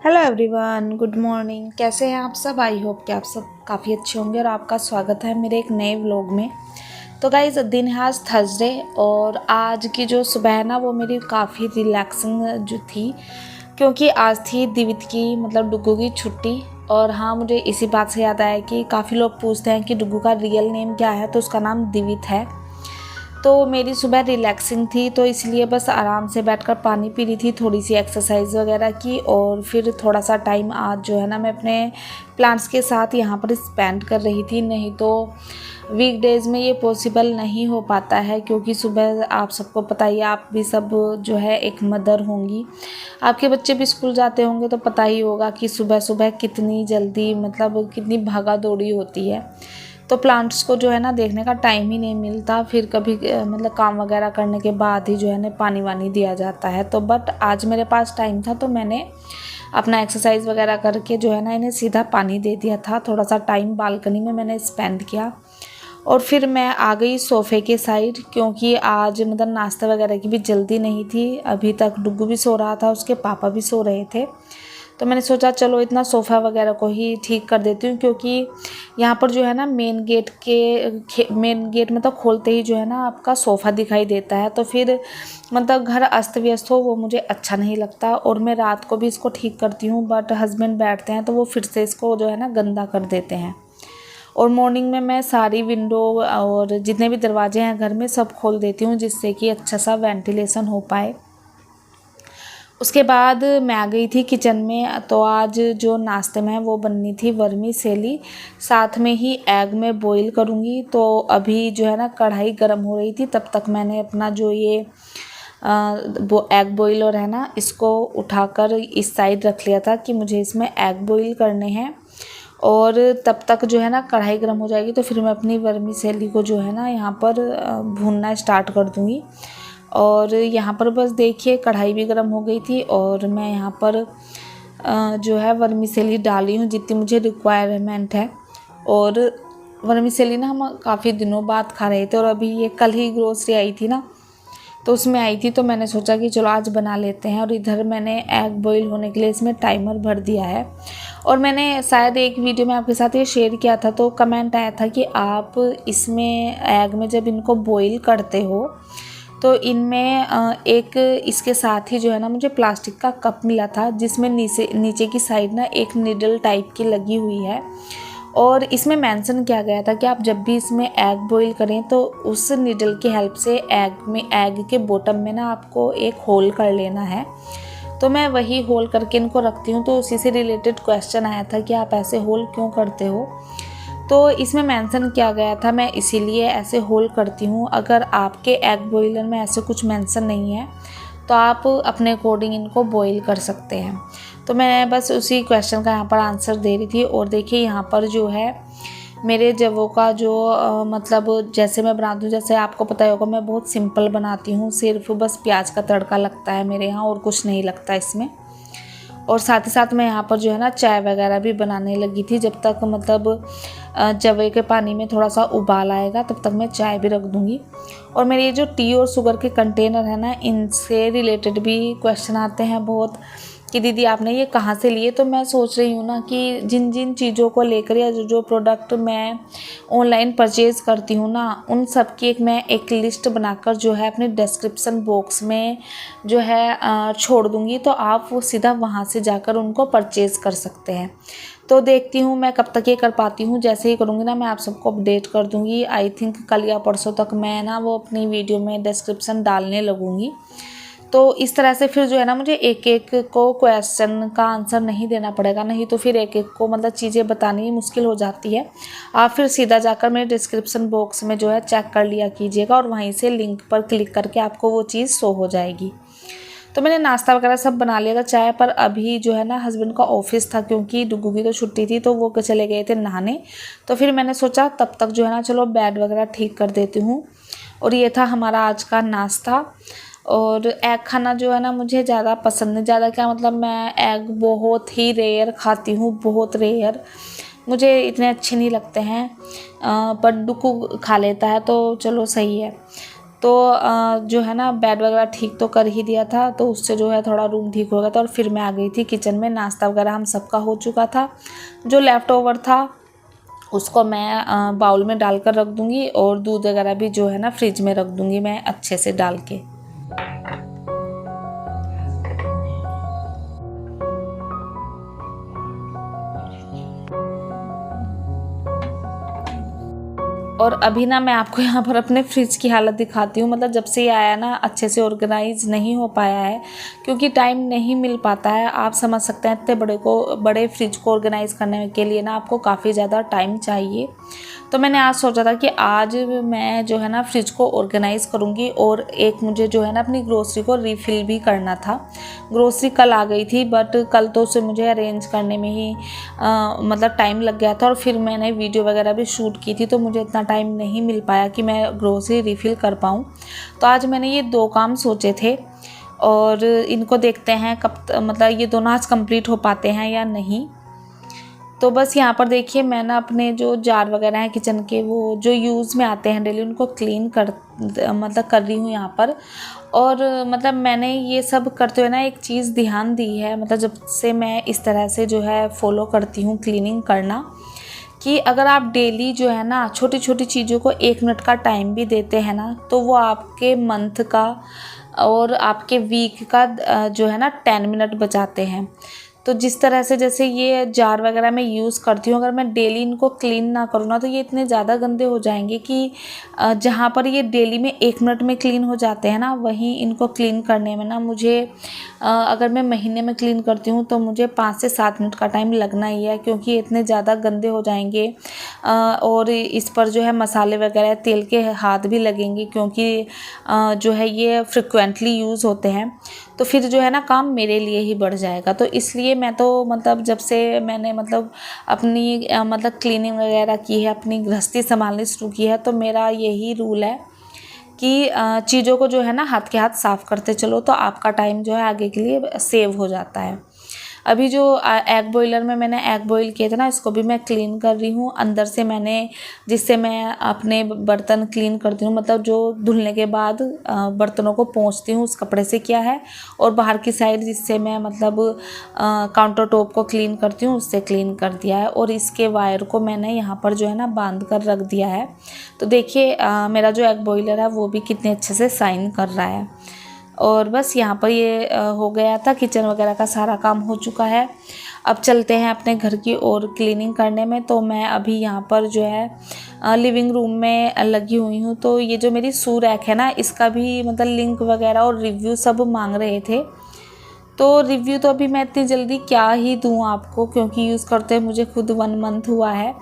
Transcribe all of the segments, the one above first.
Hello everyone, good morning. कैसे हैं आप सब? आई होप कि आप सब काफ़ी अच्छे होंगे और आपका स्वागत है मेरे एक नए व्लॉग में। तो गाइज़, दिन है आज थर्सडे और आज की जो सुबह है ना वो मेरी काफ़ी रिलैक्सिंग जो थी, क्योंकि आज थी दिवित की मतलब डुग्गू की छुट्टी। और हाँ, मुझे इसी बात से याद आया कि काफ़ी लोग पूछते हैं कि डुग्गू का रियल नेम क्या है, तो उसका नाम दिवित है। तो मेरी सुबह रिलैक्सिंग थी, तो इसलिए बस आराम से बैठकर पानी पी रही थी, थोड़ी सी एक्सरसाइज वगैरह की और फिर थोड़ा सा टाइम आज जो है ना मैं अपने प्लांट्स के साथ यहाँ पर स्पेंड कर रही थी। नहीं तो वीकडेज़ में ये पॉसिबल नहीं हो पाता है, क्योंकि सुबह आप सबको पता ही, आप भी सब जो है एक मदर होंगी, आपके बच्चे भी स्कूल जाते होंगे तो पता ही होगा कि सुबह सुबह कितनी जल्दी मतलब कितनी भागा दौड़ी होती है। तो प्लांट्स को जो है ना देखने का टाइम ही नहीं मिलता, फिर कभी मतलब काम वगैरह करने के बाद ही जो है ना पानी वानी दिया जाता है। तो बट आज मेरे पास टाइम था, तो मैंने अपना एक्सरसाइज वगैरह करके जो है ना इन्हें सीधा पानी दे दिया था। थोड़ा सा टाइम बालकनी में मैंने स्पेंड किया और फिर मैं आ गई सोफ़े के साइड, क्योंकि आज मतलब नाश्ता वगैरह की भी जल्दी नहीं थी। अभी तक डुग्गू भी सो रहा था, उसके पापा भी सो रहे थे। तो मैंने सोचा चलो इतना सोफ़ा वगैरह को ही ठीक कर देती हूँ, क्योंकि यहाँ पर जो है ना मेन गेट मतलब खोलते ही जो है ना आपका सोफ़ा दिखाई देता है। तो फिर मतलब घर अस्त व्यस्त हो वो मुझे अच्छा नहीं लगता, और मैं रात को भी इसको ठीक करती हूँ, बट हस्बैंड बैठते हैं तो वो फिर से इसको जो है ना गंदा कर देते हैं। और मॉर्निंग में मैं सारी विंडो और जितने भी दरवाजे हैं घर में सब खोल देती हूँ, जिससे कि अच्छा सा वेंटिलेशन हो पाए। उसके बाद मैं आ गई थी किचन में। तो आज जो नाश्ते में है वो बननी थी वर्मीसेली, साथ में ही एग में बॉईल करूँगी। तो अभी जो है ना कढ़ाई गर्म हो रही थी, तब तक मैंने अपना जो ये वो एग बॉइलर है ना इसको उठाकर इस साइड रख लिया था कि मुझे इसमें एग बॉईल करने हैं। और तब तक जो है ना कढ़ाई गर्म हो जाएगी तो फिर मैं अपनी वर्मीसेली को जो है ना यहाँ पर भूनना स्टार्ट कर दूँगी। और यहाँ पर बस देखिए कढ़ाई भी गर्म हो गई थी और मैं यहाँ पर जो है वर्मीसेली डाली हूँ जितनी मुझे रिक्वायरमेंट है। और वर्मीसेली ना हम काफ़ी दिनों बाद खा रहे थे, और अभी ये कल ही ग्रोसरी आई थी ना तो उसमें आई थी, तो मैंने सोचा कि चलो आज बना लेते हैं। और इधर मैंने एग बॉईल होने के लिए इसमें टाइमर भर दिया है। और मैंने शायद एक वीडियो में आपके साथ ये शेयर किया था, तो कमेंट आया था कि आप इसमें एग में जब इनको बॉईल करते हो तो इनमें एक इसके साथ ही जो है ना मुझे प्लास्टिक का कप मिला था, जिसमें नीचे की साइड ना एक निडल टाइप की लगी हुई है। और इसमें मेंशन किया गया था कि आप जब भी इसमें एग बॉईल करें तो उस निडल की हेल्प से एग के बॉटम में ना आपको एक होल कर लेना है। तो मैं वही होल करके इनको रखती हूँ। तो उसी से रिलेटेड क्वेश्चन आया था कि आप ऐसे होल क्यों करते हो, तो इसमें मेंशन किया गया था, मैं इसीलिए ऐसे होल करती हूँ। अगर आपके एग बॉइलर में ऐसे कुछ मेंशन नहीं है तो आप अपने अकॉर्डिंग इनको बॉईल कर सकते हैं। तो मैं बस उसी क्वेश्चन का यहाँ पर आंसर दे रही थी। और देखिए यहाँ पर जो है मेरे जवों का जो मतलब जैसे मैं बनाती हूँ, जैसे आपको पता होगा मैं बहुत सिंपल बनाती हूँ, सिर्फ बस प्याज का तड़का लगता है मेरे यहाँ और कुछ नहीं लगता इसमें। और साथ ही साथ मैं यहाँ पर जो है ना चाय वगैरह भी बनाने लगी थी। जब तक मतलब जवे के पानी में थोड़ा सा उबाल आएगा तब तक मैं चाय भी रख दूँगी। और मेरे ये जो टी और शुगर के कंटेनर है ना, इनसे रिलेटेड भी क्वेश्चन आते हैं बहुत कि दीदी आपने ये कहाँ से लिए। तो मैं सोच रही हूँ ना कि जिन जिन चीज़ों को लेकर या जो जो प्रोडक्ट मैं ऑनलाइन परचेज़ करती हूँ ना, उन सब की मैं एक लिस्ट बनाकर जो है अपने डिस्क्रिप्शन बॉक्स में जो है छोड़ दूँगी, तो आप वो सीधा वहाँ से जाकर उनको परचेज़ कर सकते हैं। तो देखती हूँ मैं कब तक ये कर पाती हूँ। जैसे ही करूँगी ना मैं आप सबको अपडेट कर दूँगी। आई थिंक कल या परसों तक मैं ना वो अपनी वीडियो में डिस्क्रिप्शन डालने लगूँगी। तो इस तरह से फिर जो है ना मुझे एक एक को क्वेश्चन का आंसर नहीं देना पड़ेगा, नहीं तो फिर एक एक को मतलब चीज़ें बतानी मुश्किल हो जाती है। आप फिर सीधा जाकर मेरे डिस्क्रिप्शन बॉक्स में जो है चेक कर लिया कीजिएगा और वहीं से लिंक पर क्लिक करके आपको वो चीज़ शो हो जाएगी। तो मैंने नाश्ता वगैरह सब बना लिया था, चाय पर अभी जो है ना हस्बैंड का ऑफिस था, क्योंकि डुग्गू की तो छुट्टी थी तो वो चले गए थे नहाने। तो फिर मैंने सोचा तब तक जो है ना चलो बेड वगैरह ठीक कर देती हूँ। और ये था हमारा आज का नाश्ता। और एग खाना जो है ना मुझे ज़्यादा पसंद नहीं, ज़्यादा क्या मतलब मैं एग बहुत ही रेयर खाती हूँ, बहुत रेयर, मुझे इतने अच्छे नहीं लगते हैं। पर डुग्गू खा लेता है तो चलो सही है। तो जो है ना बेड वगैरह ठीक तो कर ही दिया था, तो उससे जो है थोड़ा रूम ठीक हो गया था। और फिर मैं आ गई थी किचन में। नाश्ता वगैरह हम सबका हो चुका था। जो लेफ़्ट ओवर था उसको मैं बाउल में डालकर रख दूँगी, और दूध वगैरह भी जो है ना फ्रिज में रख दूँगी मैं अच्छे से डाल के। और अभी ना मैं आपको यहाँ पर अपने फ्रिज की हालत दिखाती हूँ। मतलब जब से ये आया ना अच्छे से ऑर्गेनाइज नहीं हो पाया है, क्योंकि टाइम नहीं मिल पाता है। आप समझ सकते हैं इतने बड़े फ्रिज को ऑर्गेनाइज करने के लिए ना आपको काफ़ी ज़्यादा टाइम चाहिए। तो मैंने आज सोचा था कि आज मैं जो है ना फ्रिज को ऑर्गेनाइज़ करूँगी, और एक मुझे जो है ना अपनी ग्रोसरी को रिफ़िल भी करना था। ग्रोसरी कल आ गई थी, बट कल तो उसे मुझे अरेंज करने में ही मतलब टाइम लग गया था, और फिर मैंने वीडियो वगैरह भी शूट की थी, तो मुझे इतना टाइम नहीं मिल पाया कि मैं ग्रोसरी रिफ़िल कर पाऊँ। तो आज मैंने ये 2 काम सोचे थे, और इनको देखते हैं कब मतलब ये दोनों आज कंप्लीट हो पाते हैं या नहीं। तो बस यहाँ पर देखिए मैं ना अपने जो जार वगैरह हैं किचन के, वो जो यूज़ में आते हैं डेली, उनको क्लीन कर रही हूँ यहाँ पर। और मतलब मैंने ये सब करते हुए ना एक चीज़ ध्यान दी है, मतलब जब से मैं इस तरह से जो है फॉलो करती हूँ क्लीनिंग करना, कि अगर आप डेली जो है ना छोटी छोटी चीज़ों को 1 मिनट का टाइम भी देते हैं ना, तो वो आपके मंथ का और आपके वीक का जो है ना 10 मिनट बचाते हैं। तो जिस तरह से जैसे ये जार वगैरह मैं यूज़ करती हूँ, अगर मैं डेली इनको क्लीन ना करूँ ना, तो ये इतने ज़्यादा गंदे हो जाएंगे कि जहाँ पर ये डेली में 1 मिनट में क्लीन हो जाते हैं ना, वहीं इनको क्लीन करने में ना मुझे अगर मैं महीने में क्लीन करती हूँ तो मुझे 5 से 7 मिनट का टाइम लगना ही है, क्योंकि ये इतने ज़्यादा गंदे हो जाएंगे। और इस पर जो है मसाले वगैरह तेल के हाथ भी लगेंगे, क्योंकि जो है ये फ्रिक्वेंटली यूज़ होते हैं। तो फिर जो है ना काम मेरे लिए ही बढ़ जाएगा। तो इसलिए मैं तो मतलब जब से मैंने मतलब अपनी मतलब क्लीनिंग वगैरह की है, अपनी गृहस्थी संभालनी शुरू की है, तो मेरा यही रूल है कि चीज़ों को जो है ना हाथ के हाथ साफ़ करते चलो, तो आपका टाइम जो है आगे के लिए सेव हो जाता है। अभी जो एग बॉयलर में मैंने एग बॉईल किए थे ना, इसको भी मैं क्लीन कर रही हूँ अंदर से। मैंने जिससे मैं अपने बर्तन क्लीन करती हूँ, मतलब जो धुलने के बाद बर्तनों को पोंछती हूँ उस कपड़े से किया है, और बाहर की साइड जिससे मैं मतलब काउंटर टॉप को क्लीन करती हूँ उससे क्लीन कर दिया है। और इसके वायर को मैंने यहाँ पर जो है ना बांध कर रख दिया है। तो देखिए मेरा जो एग बॉयलर है वो भी कितने अच्छे से शाइन कर रहा है। और बस यहाँ पर ये हो गया था, किचन वगैरह का सारा काम हो चुका है। अब चलते हैं अपने घर की और क्लीनिंग करने में। तो मैं अभी यहाँ पर जो है लिविंग रूम में लगी हुई हूँ। तो ये जो मेरी शू रैक है ना, इसका भी मतलब लिंक वगैरह और रिव्यू सब मांग रहे थे। तो रिव्यू तो अभी मैं इतनी जल्दी क्या ही दूँ आपको, क्योंकि यूज़ करते हुए मुझे खुद 1 मंथ हुआ है।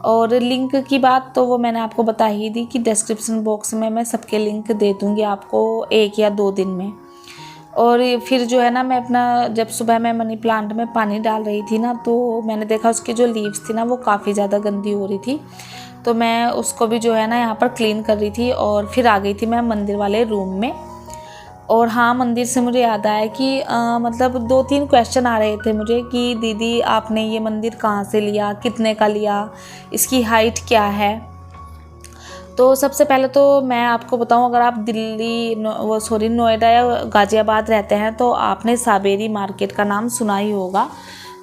और लिंक की बात तो वो मैंने आपको बता ही दी कि डिस्क्रिप्शन बॉक्स में मैं सबके लिंक दे दूँगी आपको 1 या 2 दिन में। और फिर जो है ना मैं अपना जब सुबह मैं मनी प्लांट में पानी डाल रही थी ना, तो मैंने देखा उसकी जो लीव्स थी ना वो काफ़ी ज़्यादा गंदी हो रही थी। तो मैं उसको भी जो है ना यहाँ पर क्लीन कर रही थी, और फिर आ गई थी मैं मंदिर वाले रूम में। और हाँ, मंदिर से मुझे याद आया कि मतलब 2-3 क्वेश्चन आ रहे थे मुझे कि दीदी आपने ये मंदिर कहाँ से लिया, कितने का लिया, इसकी हाइट क्या है। तो सबसे पहले तो मैं आपको बताऊं, अगर आप नोएडा या गाज़ियाबाद रहते हैं तो आपने साबेरी मार्केट का नाम सुना ही होगा।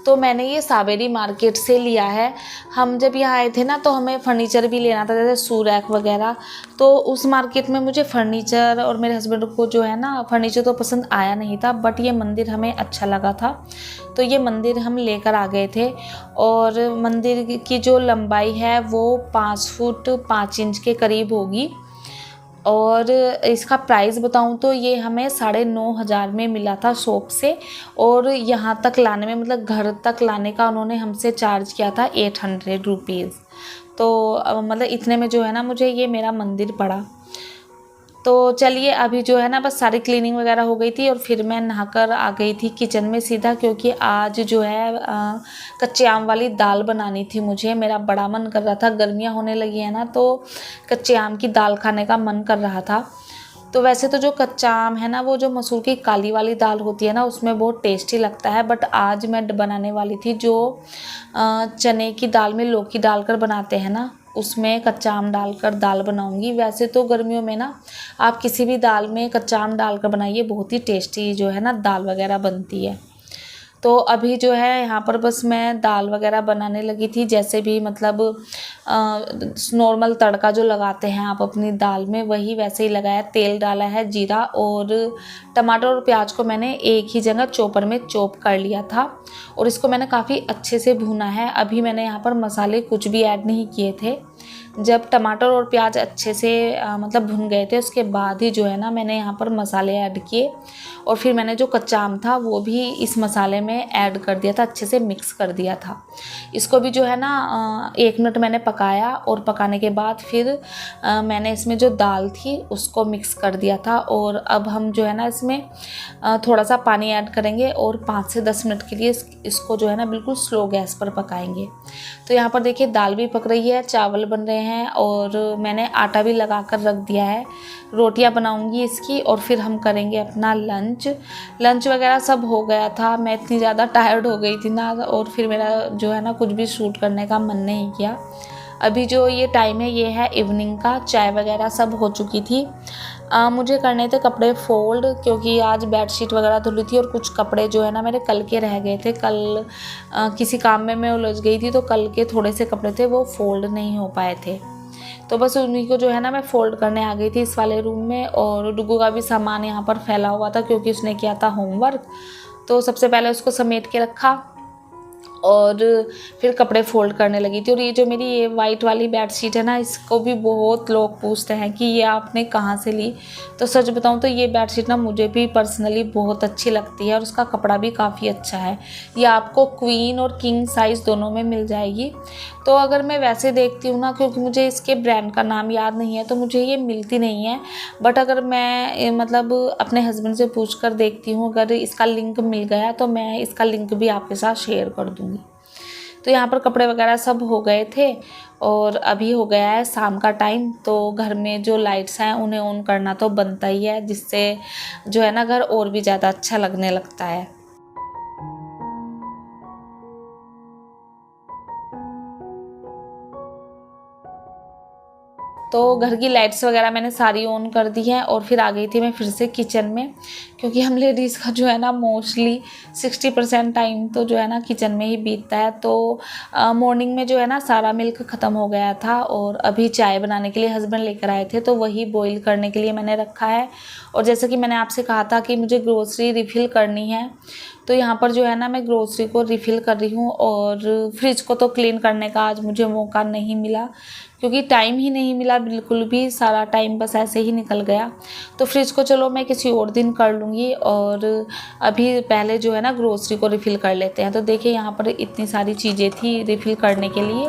तो मैंने ये साबेरी मार्केट से लिया है। हम जब यहाँ आए थे ना तो हमें फ़र्नीचर भी लेना था, जैसे शू रैक वगैरह। तो उस मार्केट में मुझे फ़र्नीचर और मेरे हस्बैंड को जो है ना फ़र्नीचर तो पसंद आया नहीं था, बट ये मंदिर हमें अच्छा लगा था। तो ये मंदिर हम लेकर आ गए थे। और मंदिर की जो लंबाई है वो 5 फुट 5 इंच के करीब होगी। और इसका प्राइस बताऊं तो ये हमें 9,500 में मिला था शॉप से। और यहाँ तक लाने में मतलब घर तक लाने का उन्होंने हमसे चार्ज किया था 800 रुपीज़। तो मतलब इतने में जो है ना मुझे ये मेरा मंदिर पड़ा। तो चलिए अभी जो है ना बस सारी क्लीनिंग वगैरह हो गई थी, और फिर मैं नहाकर आ गई थी किचन में सीधा, क्योंकि आज जो है कच्चे आम वाली दाल बनानी थी मुझे। मेरा बड़ा मन कर रहा था, गर्मियाँ होने लगी है ना तो कच्चे आम की दाल खाने का मन कर रहा था। तो वैसे तो जो कच्चा आम है ना, वो जो मसूर की काली वाली दाल होती है ना, उसमें बहुत टेस्टी लगता है। बट आज मैं बनाने वाली थी जो चने की दाल में लौकी डालकर बनाते हैं ना, उसमें कच्चा आम डालकर दाल बनाऊंगी। वैसे तो गर्मियों में ना आप किसी भी दाल में कच्चा आम डालकर बनाइए, बहुत ही टेस्टी जो है ना दाल वगैरह बनती है। तो अभी जो है यहाँ पर बस मैं दाल वगैरह बनाने लगी थी। जैसे भी मतलब नॉर्मल तड़का जो लगाते हैं आप अपनी दाल में, वही वैसे ही लगाया। तेल डाला है, जीरा और टमाटर और प्याज को मैंने एक ही जगह चॉपर में चॉप कर लिया था और इसको मैंने काफ़ी अच्छे से भूना है। अभी मैंने यहाँ पर मसाले कुछ भी ऐड नहीं किए थे। जब टमाटर और प्याज अच्छे से मतलब भुन गए थे, उसके बाद ही जो है ना मैंने यहाँ पर मसाले ऐड किए और फिर मैंने जो कच्चा आम था वो भी इस मसाले में ऐड कर दिया था, अच्छे से मिक्स कर दिया था। इसको भी जो है ना 1 मिनट मैंने पकाया और पकाने के बाद फिर मैंने इसमें जो दाल थी उसको मिक्स कर दिया था। और अब हम जो है ना इसमें थोड़ा सा पानी ऐड करेंगे और 5 से 10 मिनट के लिए इसको जो है ना बिल्कुल स्लो गैस पर पकाएंगे। तो यहाँ पर देखिए दाल भी पक रही है, चावल बन रहे हैं और मैंने आटा भी लगा कर रख दिया है। रोटियां बनाऊंगी इसकी और फिर हम करेंगे अपना लंच वगैरह सब हो गया था। मैं इतनी ज़्यादा टायर्ड हो गई थी ना और फिर मेरा जो है ना कुछ भी शूट करने का मन नहीं किया। अभी जो ये टाइम है ये है इवनिंग का, चाय वगैरह सब हो चुकी थी। मुझे करने थे कपड़े फोल्ड, क्योंकि आज बेडशीट वगैरह धुली थी और कुछ कपड़े जो है ना मेरे कल के रह गए थे। कल किसी काम में मैं उलझ गई थी तो कल के थोड़े से कपड़े थे वो फोल्ड नहीं हो पाए थे। तो बस उन्हीं को जो है ना मैं फ़ोल्ड करने आ गई थी इस वाले रूम में। और डुगू का भी सामान यहाँ पर फैला हुआ था क्योंकि उसने किया था होमवर्क। तो सबसे पहले उसको समेट के रखा और फिर कपड़े फ़ोल्ड करने लगी थी। और ये जो मेरी ये वाइट वाली बेडशीट है ना, इसको भी बहुत लोग पूछते हैं कि ये आपने कहाँ से ली। तो सच बताऊँ तो ये बेडशीट ना मुझे भी पर्सनली बहुत अच्छी लगती है और उसका कपड़ा भी काफ़ी अच्छा है। ये आपको क्वीन और किंग साइज़ दोनों में मिल जाएगी। तो अगर मैं वैसे देखती हूँ ना, क्योंकि मुझे इसके ब्रांड का नाम याद नहीं है तो मुझे ये मिलती नहीं है। बट अगर मैं मतलब अपने हस्बैंड से पूछ कर देखती हूँ, अगर इसका लिंक मिल गया तो मैं इसका लिंक भी आपके साथ शेयर कर दूँगी। तो यहाँ पर कपड़े वगैरह सब हो गए थे और अभी हो गया है शाम का टाइम। तो घर में जो लाइट्स हैं उन्हें ऑन करना तो बनता ही है, जिससे जो है ना घर और भी ज़्यादा अच्छा लगने लगता है। तो घर की लाइट्स वगैरह मैंने सारी ऑन कर दी हैं और फिर आ गई थी मैं फिर से किचन में, क्योंकि हम लेडीज़ का जो है ना मोस्टली 60% टाइम तो जो है ना किचन में ही बीतता है। तो मॉर्निंग में जो है ना सारा मिल्क ख़त्म हो गया था और अभी चाय बनाने के लिए हस्बैंड लेकर आए थे तो वही बॉईल करने के लिए मैंने रखा है। और जैसे कि मैंने आपसे कहा था कि मुझे ग्रोसरी रिफ़िल करनी है, तो यहाँ पर जो है ना मैं ग्रोसरी को रिफ़िल कर रही हूँ। और फ्रिज को तो क्लीन करने का आज मुझे मौका नहीं मिला, क्योंकि टाइम ही नहीं मिला बिल्कुल भी, सारा टाइम बस ऐसे ही निकल गया। तो फ्रिज को चलो मैं किसी और दिन कर लूँगी और अभी पहले जो है ना ग्रोसरी को रिफ़िल कर लेते हैं। तो देखिए यहाँ पर इतनी सारी चीज़ें थी रिफ़िल करने के लिए।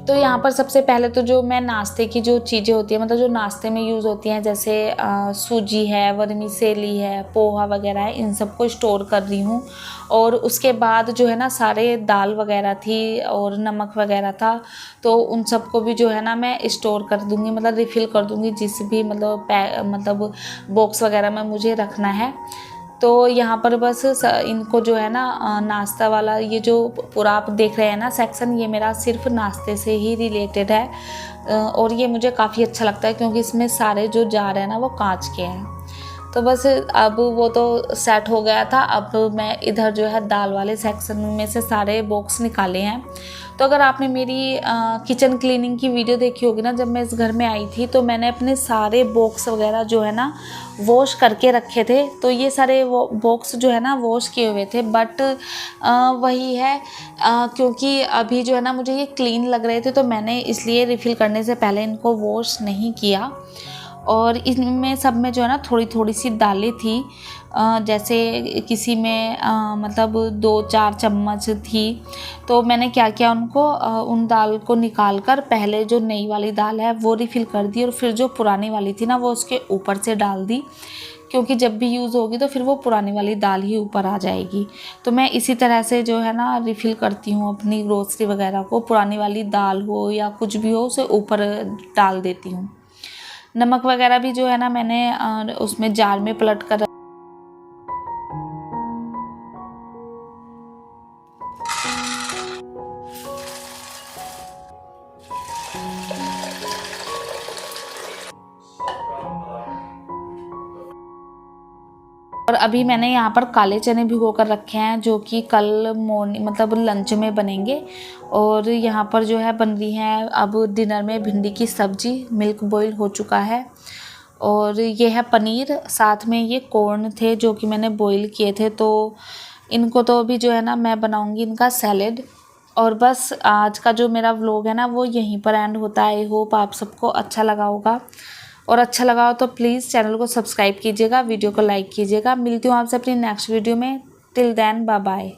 तो यहाँ पर सबसे पहले तो जो मैं नाश्ते की जो चीज़ें होती हैं, मतलब जो नाश्ते में यूज़ होती हैं, जैसे सूजी है, वर्मीसेली है, पोहा वगैरह है, इन सबको स्टोर कर रही हूँ। और उसके बाद जो है ना सारे दाल वगैरह थी और नमक वगैरह था, तो उन सबको भी जो है ना मैं स्टोर कर दूँगी, मतलब रिफ़िल कर दूँगी जिस भी मतलब बॉक्स वगैरह में मुझे रखना है। तो यहाँ पर बस इनको जो है ना नाश्ता वाला ये जो पूरा आप देख रहे हैं ना सेक्शन, ये मेरा सिर्फ नाश्ते से ही रिलेटेड है। और ये मुझे काफ़ी अच्छा लगता है क्योंकि इसमें सारे जो जार हैं ना वो कांच के हैं। तो बस अब वो तो सेट हो गया था। अब मैं इधर जो है दाल वाले सेक्शन में से सारे बॉक्स निकाले हैं। तो अगर आपने मेरी किचन क्लीनिंग की वीडियो देखी होगी ना, जब मैं इस घर में आई थी तो मैंने अपने सारे बॉक्स वगैरह जो है ना वॉश करके रखे थे। तो ये सारे वो बॉक्स जो है ना वॉश किए हुए थे, बट वही है क्योंकि अभी जो है ना मुझे ये क्लीन लग रहे थे तो मैंने इसलिए रिफ़िल करने से पहले इनको वॉश नहीं किया। और इनमें सब में जो है ना थोड़ी थोड़ी सी दालें थी, जैसे किसी में मतलब 2-4 चम्मच थी। तो मैंने क्या किया, उनको उन दाल को निकाल कर पहले जो नई वाली दाल है वो रिफ़िल कर दी और फिर जो पुरानी वाली थी ना वो उसके ऊपर से डाल दी, क्योंकि जब भी यूज़ होगी तो फिर वो पुरानी वाली दाल ही ऊपर आ जाएगी। तो मैं इसी तरह से जो है ना रिफ़िल करती हूँ अपनी ग्रोसरी वगैरह को, पुरानी वाली दाल हो या कुछ भी हो उसे ऊपर डाल देती हूँ। नमक वगैरह भी जो है ना मैंने उसमें जार में पलट कर और अभी मैंने यहाँ पर काले चने भिगो कर रखे हैं जो कि कल मॉर्निंग मतलब लंच में बनेंगे। और यहाँ पर जो है बन रही है अब डिनर में भिंडी की सब्जी, मिल्क बॉईल हो चुका है। और ये है पनीर, साथ में ये कॉर्न थे जो कि मैंने बॉईल किए थे। तो इनको तो अभी जो है ना मैं बनाऊँगी इनका सैलेड। और बस आज का जो मेरा व्लॉग है ना वो यहीं पर एंड होता है। आई होप आप सबको अच्छा लगा होगा, और अच्छा लगा हो तो प्लीज़ चैनल को सब्सक्राइब कीजिएगा, वीडियो को लाइक कीजिएगा। मिलती हूँ आपसे अपनी नेक्स्ट वीडियो में। Till then bye bye.